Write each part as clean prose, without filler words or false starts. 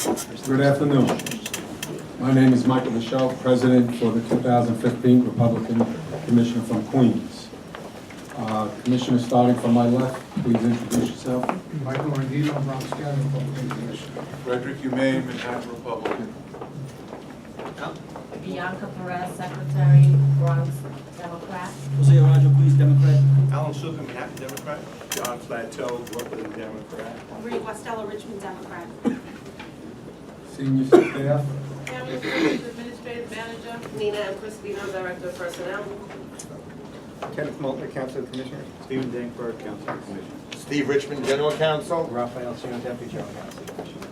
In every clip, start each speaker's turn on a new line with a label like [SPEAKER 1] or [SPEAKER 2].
[SPEAKER 1] Good afternoon. My name is Michael Michelle, President for the 2015 Republican Commissioner from Queens. Commissioner, starting from my left, please introduce yourself.
[SPEAKER 2] Michael Rendino, Bronx County Republican Commissioner.
[SPEAKER 3] Frederick Humane, Manhattan Republican.
[SPEAKER 4] Bianca Perez, Secretary, Bronx Democrat.
[SPEAKER 5] Jose Arajo, Queens Democrat.
[SPEAKER 6] Alan Suka, Manhattan Democrat. John Plateau, Brooklyn Democrat.
[SPEAKER 7] Marie Costello, Richmond Democrat.
[SPEAKER 1] Senior staff.
[SPEAKER 7] Pamela Cruz, Administrative Manager. Nina M. Crispino, Director of Personnel.
[SPEAKER 6] Kenneth Moulton, Council Commissioner. Stephen Dankberg, Council Commissioner.
[SPEAKER 8] Steve Richmond, General Counsel.
[SPEAKER 6] Raphael Sino, Deputy General Counsel Commissioner.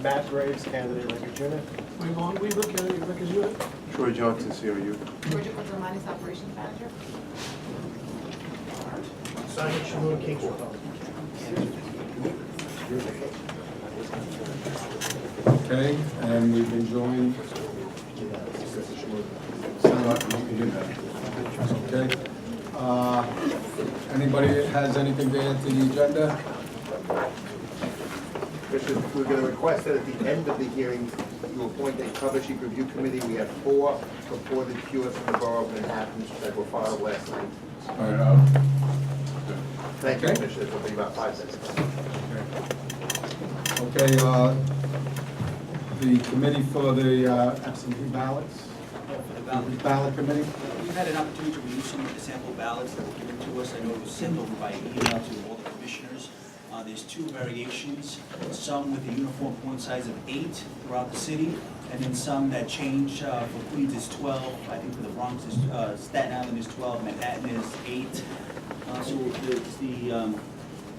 [SPEAKER 6] Matt Graves, Candidate Record Unit.
[SPEAKER 2] Michael Weaver, County Records Unit.
[SPEAKER 3] Troy Johnson, CRU.
[SPEAKER 7] Georgia Contromanis, Operations Manager.
[SPEAKER 2] Simon Shamua, Kings Republic.
[SPEAKER 1] Okay, and we've been joined. Okay. Anybody that has anything to add to the agenda?
[SPEAKER 8] Commissioner, we're going to request that at the end of the hearing, you appoint a cover sheet review committee. We have 4 purported cures from the borough of Manhattan that were filed last night.
[SPEAKER 1] All right,
[SPEAKER 8] Thank you,
[SPEAKER 1] Okay.
[SPEAKER 8] Commissioner. It'll be about 5 minutes.
[SPEAKER 1] Okay, the committee for the absentee ballots, ballot committee.
[SPEAKER 5] We've had an opportunity to review some of the sample ballots that were given to us. I know it was sent over by email to all the commissioners. There's 2 variations, some with a uniform point size of 8 throughout the city, and then some that change. For Queens is 12, I think for the Bronx is, Staten Island is 12, Manhattan is 8. So it's the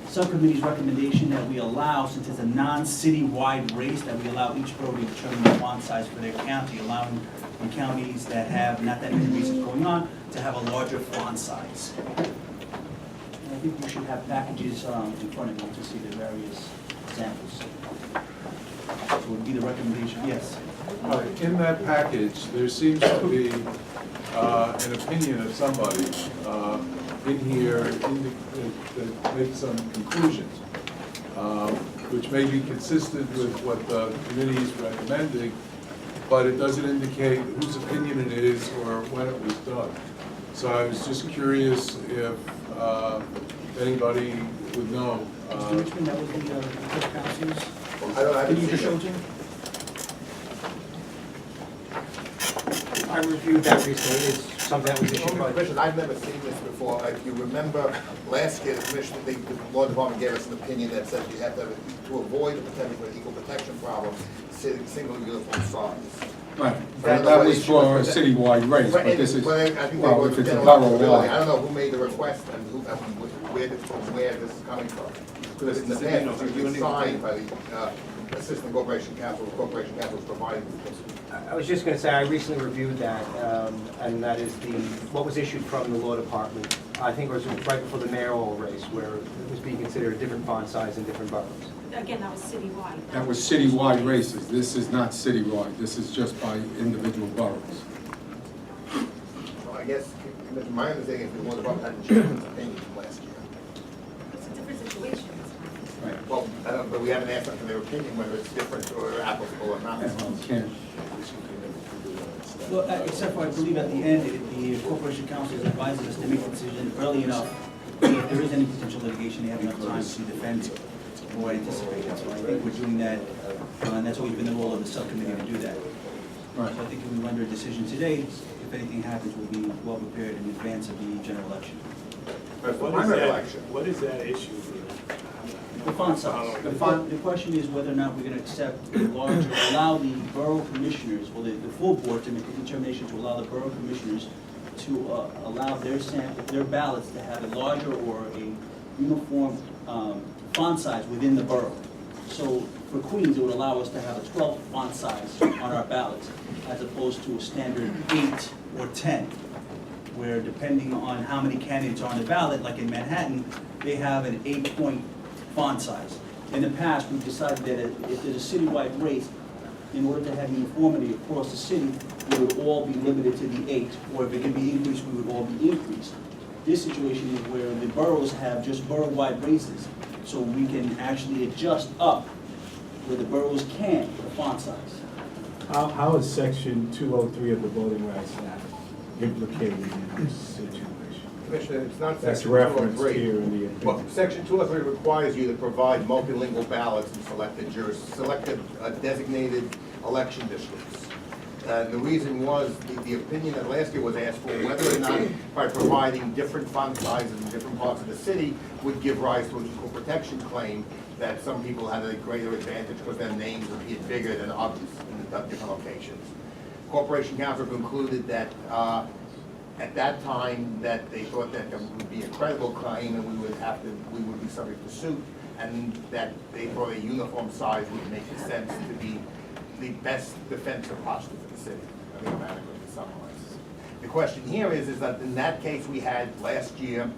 [SPEAKER 5] subcommittee's recommendation that we allow, since it's a non-city-wide race, that we allow each borough to determine the font size for their county, allowing the counties that have not that many races going on to have a larger font size. And I think you should have packages in front of you to see the various examples. So it would be the recommendation, yes.
[SPEAKER 3] In that package, there seems to be an opinion of somebody in here that makes some conclusions, which may be consistent with what the committee is recommending, but it doesn't indicate whose opinion it is or when it was done. So I was just curious if anybody would know.
[SPEAKER 5] Mr. Richmond, that was the council's.
[SPEAKER 8] I don't have
[SPEAKER 5] Can
[SPEAKER 8] it
[SPEAKER 5] you just show it
[SPEAKER 8] here.
[SPEAKER 5] to him?
[SPEAKER 6] I reviewed that recently. It's something that was issued by.
[SPEAKER 8] Commissioner, I've never seen this before. If you remember, last year, the Commissioner, the law department gave us an opinion that says you have to avoid a potential equal protection problem, single uniform signs.
[SPEAKER 1] Right, that was for a citywide race, but this is,
[SPEAKER 8] Well, I think they
[SPEAKER 1] well,
[SPEAKER 8] were
[SPEAKER 1] if it's a
[SPEAKER 8] general
[SPEAKER 1] borough
[SPEAKER 8] liability. I
[SPEAKER 1] law.
[SPEAKER 8] don't know who made the request and who, where this is coming from. Because in the past, it's usually signed by the Assistant Corporation Counsel. The Corporation Counsel is providing this.
[SPEAKER 9] I was just going to say, I recently reviewed that, and that is what was issued from the law department. I think it was right before the mayoral race, where it was being considered a different font size in different boroughs.
[SPEAKER 7] Again, that was citywide.
[SPEAKER 1] That was citywide races. This is not citywide. This is just by individual boroughs.
[SPEAKER 8] Well, I guess, Commissioner, my understanding is the law department hadn't changed its opinion from last year.
[SPEAKER 7] It's a different situation this time.
[SPEAKER 1] Right.
[SPEAKER 8] Well, I don't, but we haven't asked them for their opinion whether it's different or applicable or not.
[SPEAKER 1] And you can't,
[SPEAKER 5] Well, except for, I believe at the end, the Corporation Council has advised us to make a decision early enough, so if there is any potential litigation, they have enough time to defend it or anticipate it. So I think we're doing that, and that's always been the role of the subcommittee to do that.
[SPEAKER 1] right.
[SPEAKER 5] So I think if we render a decision today, if anything happens, we'll be well prepared in advance of the general election.
[SPEAKER 8] But from my recollection,
[SPEAKER 6] What is that issue here?
[SPEAKER 5] The font size. The question is whether or not we're going to accept a larger, allow the borough commissioners, well, the full board to make a determination to allow the borough commissioners to allow their ballots to have a larger or a uniform font size within the borough. So for Queens, it would allow us to have a 12 font size on our ballots, as opposed to a standard 8 or 10, where depending on how many candidates are on the ballot, like in Manhattan, they have an 8-point font size. In the past, we've decided that if there's a citywide race, in order to have uniformity across the city, we would all be limited to the 8, or if it can be increased, we would all be increased. This situation is where the boroughs have just borough-wide races, so we can actually adjust up where the boroughs can, the font size.
[SPEAKER 6] How is section 203 of the Voting Rights Act implicated in this situation?
[SPEAKER 8] Commissioner, it's not
[SPEAKER 6] That's
[SPEAKER 8] section
[SPEAKER 6] referenced
[SPEAKER 8] 203.
[SPEAKER 6] here in the
[SPEAKER 8] Well,
[SPEAKER 6] opinion.
[SPEAKER 8] section 203 requires you to provide multilingual ballots in selected designated election districts. And the reason was, the opinion that last year was asked for, whether or not by providing different font sizes in different parts of the city would give rise to an equal protection claim that some people had a greater advantage because their names would be bigger than others in the different locations. Corporation Counsel concluded that at that time that they thought that there would be a credible claim and we would be subject to suit, and that they thought a uniform size would make sense to be the best defensive posture for the city. I think I'm adequate to summarize. The question here is that in that case we had last year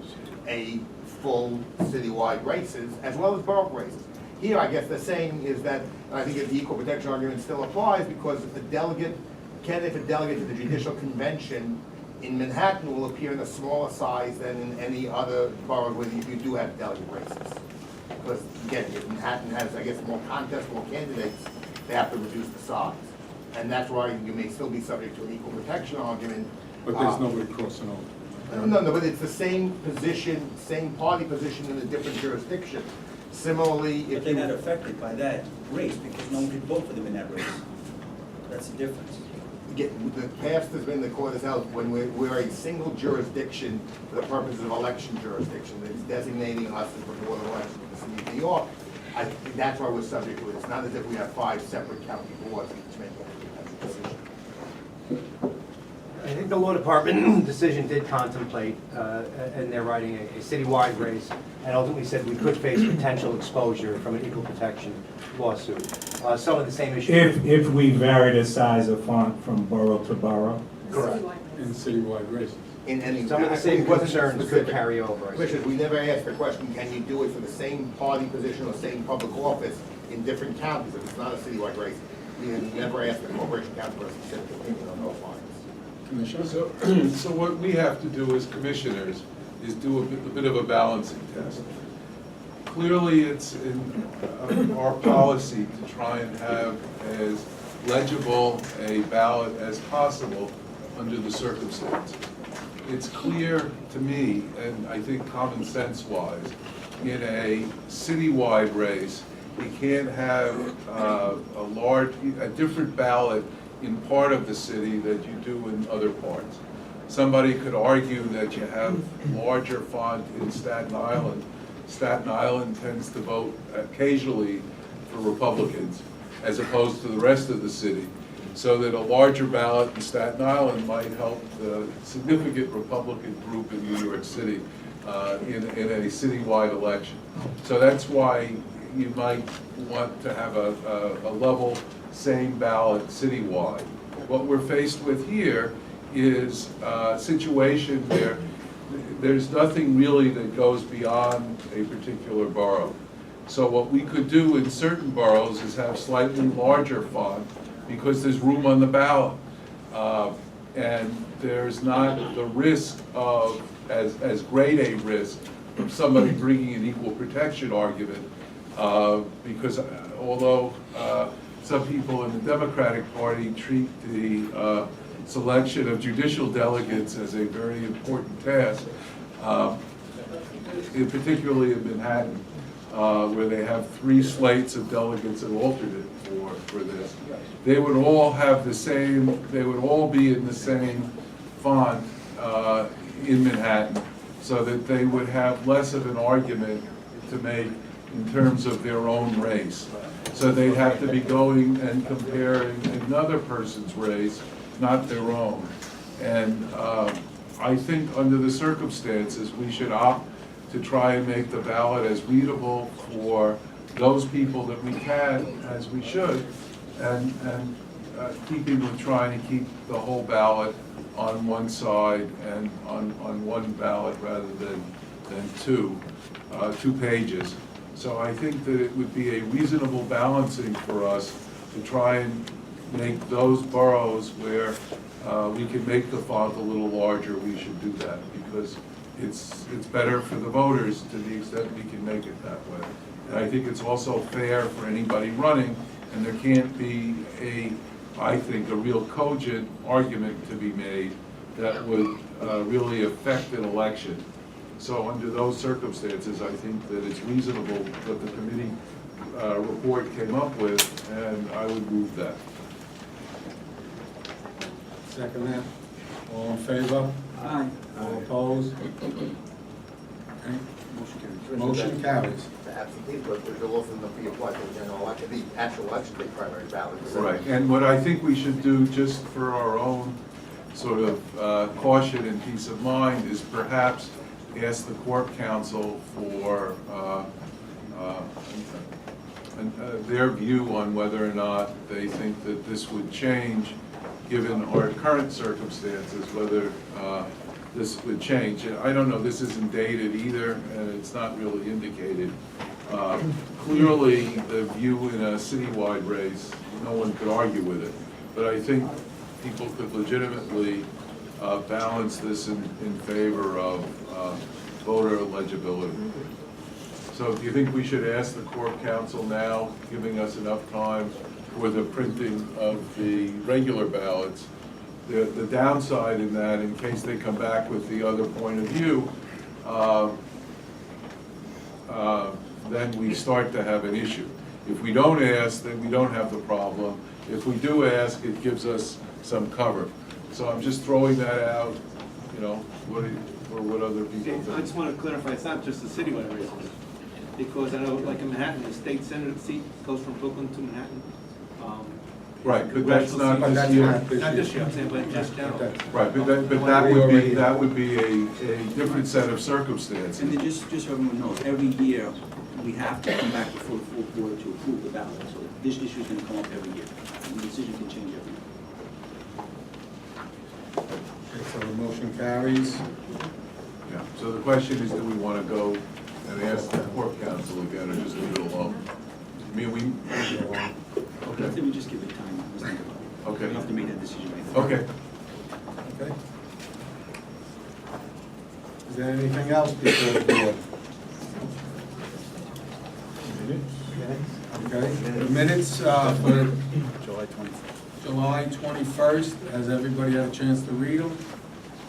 [SPEAKER 8] a full citywide races as well as borough races. Here, I guess the saying is that, and I think the equal protection argument still applies, because a delegate, candidate for delegate to the judicial convention in Manhattan will appear in a smaller size than in any other borough where you do have delegate races. Because again, if Manhattan has, I guess, more contests, more candidates, they have to reduce the size. And that's why you may still be subject to an equal protection argument.
[SPEAKER 1] But there's nobody crossing over.
[SPEAKER 8] No, but it's the same position, same party position in a different jurisdiction. Similarly,
[SPEAKER 5] But
[SPEAKER 8] if
[SPEAKER 5] they're
[SPEAKER 8] you...
[SPEAKER 5] not affected by that race because no one could vote for them in that race. That's the difference.
[SPEAKER 8] The past has been, the court has held, when we're a single jurisdiction for the purposes of election jurisdiction, it's designating us as the board of elections of the city of New York. I think that's why we're subject to it. It's not as if we have 5 separate county boards each making a decision.
[SPEAKER 9] I think the law department decision did contemplate, and they're writing a citywide race, and ultimately said we could face potential exposure from an equal protection lawsuit. Some of the same issues.
[SPEAKER 6] If we vary the size of font from borough to borough?
[SPEAKER 9] Correct.
[SPEAKER 1] In citywide races.
[SPEAKER 8] In any...
[SPEAKER 9] Some of the same
[SPEAKER 8] it wasn't
[SPEAKER 9] concerns could
[SPEAKER 8] specific.
[SPEAKER 9] carry over. I see.
[SPEAKER 8] Commissioners, we never asked the question, can you do it for the same party position or same public office in different counties if it's not a citywide race? We never asked the corporation counsel for a specific opinion on those lines.
[SPEAKER 1] Commissioner?
[SPEAKER 3] So what we have to do as commissioners is do a bit of a balancing test. Clearly, it's in our policy to try and have as legible a ballot as possible under the circumstances. It's clear to me, and I think common sense wise, in a citywide race, you can't have a different ballot in part of the city that you do in other parts. Somebody could argue that you have larger font in Staten Island. Staten Island tends to vote occasionally for Republicans as opposed to the rest of the city, so that a larger ballot in Staten Island might help the significant Republican group in New York City in a citywide election. So that's why you might want to have a level, same ballot citywide. What we're faced with here is a situation where there's nothing really that goes beyond a particular borough. So what we could do in certain boroughs is have slightly larger font because there's room on the ballot. And there's not the risk of, as great a risk of somebody bringing an equal protection argument, because although some people in the Democratic Party treat the selection of judicial delegates as a very important task, particularly in Manhattan, where they have 3 slates of delegates and alternate for this. They would all have the same, they would all be in the same font in Manhattan, so that they would have less of an argument to make in terms of their own race. So they'd have to be going and comparing another person's race, not their own. And I think under the circumstances, we should opt to try and make the ballot as readable for those people that we can, as we should, and keeping with trying to keep the whole ballot on one side and on one ballot rather than 2 pages. So I think that it would be a reasonable balancing for us to try and make those boroughs where we can make the font a little larger, we should do that, because it's better for the voters to the extent we can make it that way. And I think it's also fair for anybody running, and there can't be I think, a real cogent argument to be made that would really affect an election. So under those circumstances, I think that it's reasonable what the committee report came up with, and I would move that.
[SPEAKER 1] Second that. All in favor?
[SPEAKER 5] Aye.
[SPEAKER 1] All opposed? Okay. Motion carries.
[SPEAKER 8] The absentee, but there'll also not be applied to the general election, the actual election, the primary ballot.
[SPEAKER 3] Right, and what I think we should do, just for our own sort of caution and peace of mind, is perhaps ask the Corp Council for their view on whether or not they think that this would change, given our current circumstances, whether this would change. I don't know, this isn't dated either, and it's not really indicated. Clearly, the view in a citywide race, no one could argue with it, but I think people could legitimately balance this in favor of voter legibility. So do you think we should ask the Corp Council now, giving us enough time for the printing of the regular ballots? The downside in that, in case they come back with the other point of view, then we start to have an issue. If we don't ask, then we don't have the problem. If we do ask, it gives us some cover. So I'm just throwing that out, you know, what other people
[SPEAKER 10] I
[SPEAKER 3] think.
[SPEAKER 10] just want to clarify, it's not just the citywide races, because I know, like in Manhattan, the state senate seat goes from Brooklyn to Manhattan.
[SPEAKER 3] Right, but that's not
[SPEAKER 1] But that's
[SPEAKER 3] this year.
[SPEAKER 1] not
[SPEAKER 10] Not this year, I'm saying, but just general.
[SPEAKER 3] Right, but that would be a different set of circumstances.
[SPEAKER 5] And then just so everyone knows, every year, we have to come back before the full board to approve the ballot. So this issue is gonna come up every year, and the decision can change every year.
[SPEAKER 1] Okay, so the motion carries.
[SPEAKER 3] Yeah, so the question is, do we want to go and ask the Corp Council again, or just leave it alone? I mean,
[SPEAKER 5] I think we just give it time, let's think about it.
[SPEAKER 3] Okay.
[SPEAKER 5] We have to make that decision right now.
[SPEAKER 3] Okay.
[SPEAKER 1] Okay. Is there anything else before the board? Okay, the minutes for July 21st, has everybody had a chance to read them?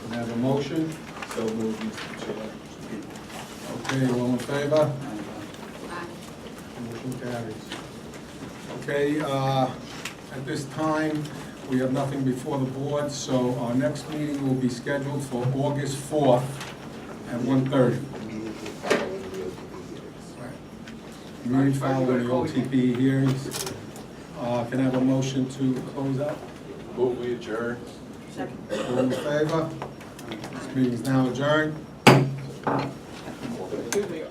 [SPEAKER 1] Can I have a motion? So moved, Mr. Chair. Okay, all in favor? Motion carries. Okay, at this time, we have nothing before the board, so our next meeting will be scheduled for August 4th at 1:30. Meeting following the OTP hearings. Can I have a motion to close out?
[SPEAKER 3] Move we adjourn.
[SPEAKER 1] All in favor? This meeting is now adjourned.
[SPEAKER 2] Excuse me,